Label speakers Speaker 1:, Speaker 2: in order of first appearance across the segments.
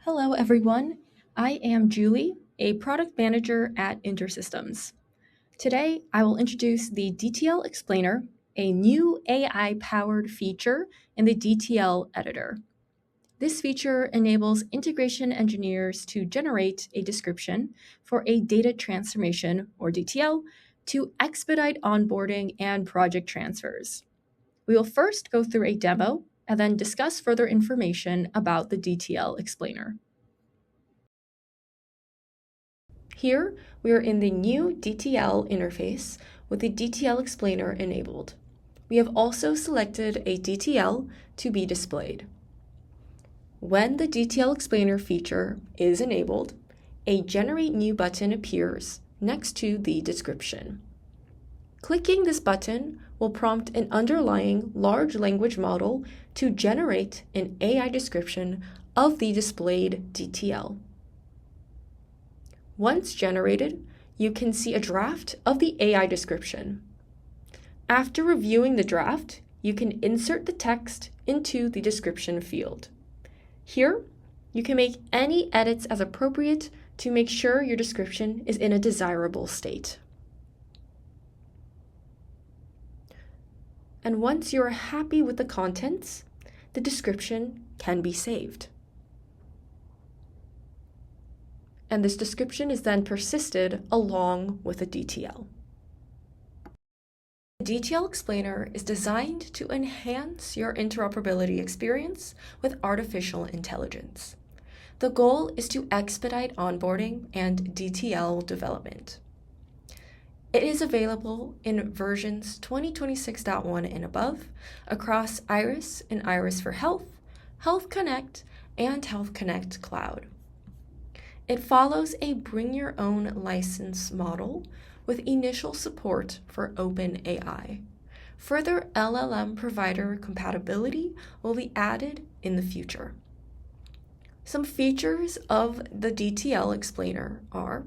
Speaker 1: Hello, everyone. I am Julie, a product manager at InterSystems. Today, I will introduce the DTL Explainer, a new AI-powered feature in the DTL editor. This feature enables integration engineers to generate a description for a data transformation, or DTL, to expedite onboarding and project transfers. We will first go through a demo and then discuss further information about the DTL Explainer. Here, we are in the new DTL interface with the DTL Explainer enabled. We have also selected a DTL to be displayed. When the DTL Explainer feature is enabled, a Generate New button appears next to the description. Clicking this button will prompt an underlying large language model to generate an AI description of the displayed DTL. Once generated, you can see a draft of the AI description. After reviewing the draft, you can insert the text into the description field. Here, you can make any edits as appropriate to make sure your description is in a desirable state. And once you're happy with the contents, the description can be saved. And this description is then persisted along with the DTL. The DTL Explainer is designed to enhance your interoperability experience with artificial intelligence. The goal is to expedite onboarding and DTL development. It is available in versions 2026.1 and above across Iris and Iris for Health, Health Connect, and Health Connect Cloud. It follows a bring-your-own license model with initial support for OpenAI. Further LLM provider compatibility will be added in the future. Some features of the DTL Explainer are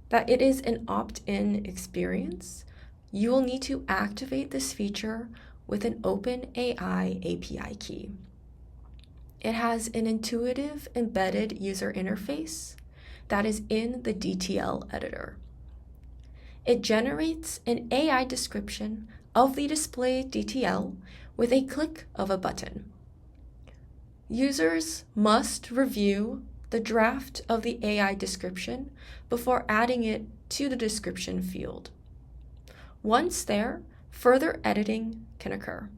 Speaker 1: that it is an opt-in experience. You will need to activate this feature with an OpenAI API key. It has an intuitive embedded user interface that is in the DTL editor. It generates an AI description of the displayed DTL with a click of a button. Users must review the draft of the AI description before adding it to the description field. Once there, further editing can occur.